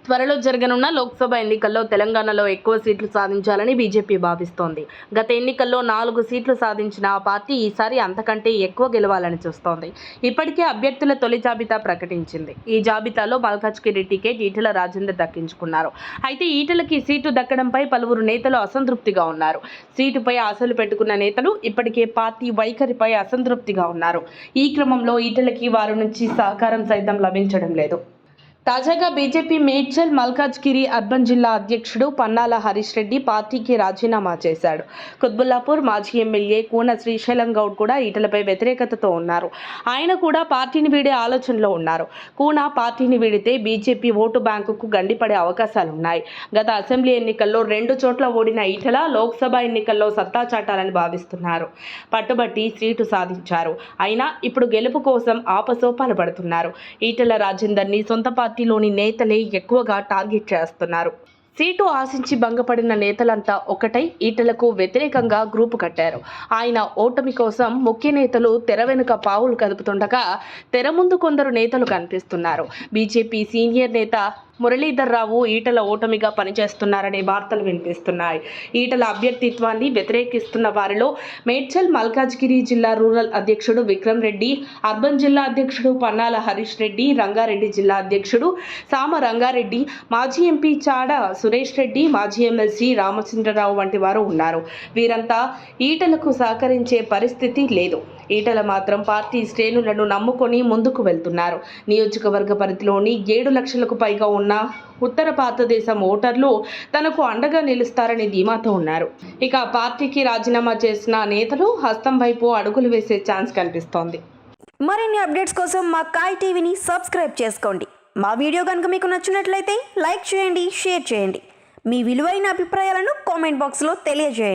త్వరలో జరగనున్న లోక్సభ ఎన్నికల్లో తెలంగాణలో ఎక్కువ సీట్లు సాధించాలని బీజేపీ భావిస్తోంది. గత ఎన్నికల్లో 4 సీట్లు సాధించిన ఆ పార్టీ ఈసారి అంతకంటే ఎక్కువ గెలవాలని చూస్తోంది. ఇప్పటికే అభ్యర్థుల తొలి జాబితా ప్రకటించింది. ఈ జాబితాలో మల్కాజ్గిరి టికెట్ ఈటెల రాజేందర్ దక్కించుకున్నారు. అయితే ఈటెలకి సీటు దక్కడంపై పలువురు నేతలు అసంతృప్తిగా ఉన్నారు. సీటుపై ఆశలు పెట్టుకున్న నేతలు ఇప్పటికే పార్టీ వైఖరిపై అసంతృప్తిగా ఉన్నారు. ఈ క్రమంలో ఈటెలకి వారి నుంచి సహకారం సైతం లభించడం లేదు. తాజాగా బీజేపీ మేడ్చల్ మల్కాజ్గిరి అర్బన్ జిల్లా అధ్యక్షుడు పన్నాల హరీష్ రెడ్డి పార్టీకి రాజీనామా చేశాడు. కుత్బుల్లాపూర్ మాజీ ఎమ్మెల్యే కూన శ్రీశైలం గౌడ్ కూడా ఈటెలపై వ్యతిరేకతతో ఉన్నారు. ఆయన కూడా పార్టీని వీడే ఆలోచనలో ఉన్నారు. కూన పార్టీని వీడితే బీజేపీ ఓటు బ్యాంకుకు గండిపడే అవకాశాలున్నాయి. గత అసెంబ్లీ ఎన్నికల్లో 2 చోట్ల ఓడిన ఈటెల లోక్సభ ఎన్నికల్లో సత్తా చాటాలని భావిస్తున్నారు. పట్టుబట్టి సీటు సాధించారు. అయినా ఇప్పుడు గెలుపు కోసం ఆపసోపాలు పడుతున్నారు. ఈటెల రాజేందర్ని సొంత పార్టీలోని నేతలే ఎక్కువగా టార్గెట్ చేస్తున్నారు. సీటు ఆశించి భంగపడిన నేతలంతా ఒకటై ఈటెలకు వ్యతిరేకంగా గ్రూపు కట్టారు. ఆయన ఓటమి కోసం ముఖ్య నేతలు తెర వెనుక పావులు కదుపుతుండగా తెర ముందు కొందరు నేతలు కనిపిస్తున్నారు. బీజేపీ సీనియర్ నేత మురళీధర్ రావు ఈటెల ఓటమిగా పనిచేస్తున్నారనే వార్తలు వినిపిస్తున్నాయి. ఈటెల అభ్యర్థిత్వాన్ని వ్యతిరేకిస్తున్న వారిలో మేడ్చల్ మల్కాజ్గిరి జిల్లా రూరల్ అధ్యక్షుడు విక్రమ్ రెడ్డి, అర్బన్ జిల్లా అధ్యక్షుడు పన్నాల హరీష్ రెడ్డి, రంగారెడ్డి జిల్లా అధ్యక్షుడు సామ రంగారెడ్డి, మాజీ ఎంపీ చాడ సురేష్ రెడ్డి, మాజీ ఎమ్మెల్సీ రామచంద్రరావు వంటి వారు ఉన్నారు. వీరంతా ఈటెలకు సహకరించే పరిస్థితి లేదు. ఈటెల మాత్రం పార్టీ శ్రేణులను నమ్ముకొని ముందుకు వెళ్తున్నారు. నియోజకవర్గ పరిధిలోని 7 లక్షలకు పైగా ఉన్న ఉత్తర భారతదేశం ఓటర్లు తనకు అండగా నిలుస్తారని ధీమాతో ఉన్నారు. ఇక పార్టీకి రాజీనామా చేసిన నేతలు హస్తం వైపు అడుగులు వేసే ఛాన్స్ కనిపిస్తోంది. మరిన్ని అప్డేట్స్ కోసం మా కాయ్ టీవీని సబ్స్క్రైబ్ చేసుకోండి. మా వీడియో కనుక మీకు నచ్చినట్లయితే లైక్ చేయండి, షేర్ చేయండి. మీ విలువైన అభిప్రాయాలను కామెంట్ బాక్స్లో తెలియజేయండి.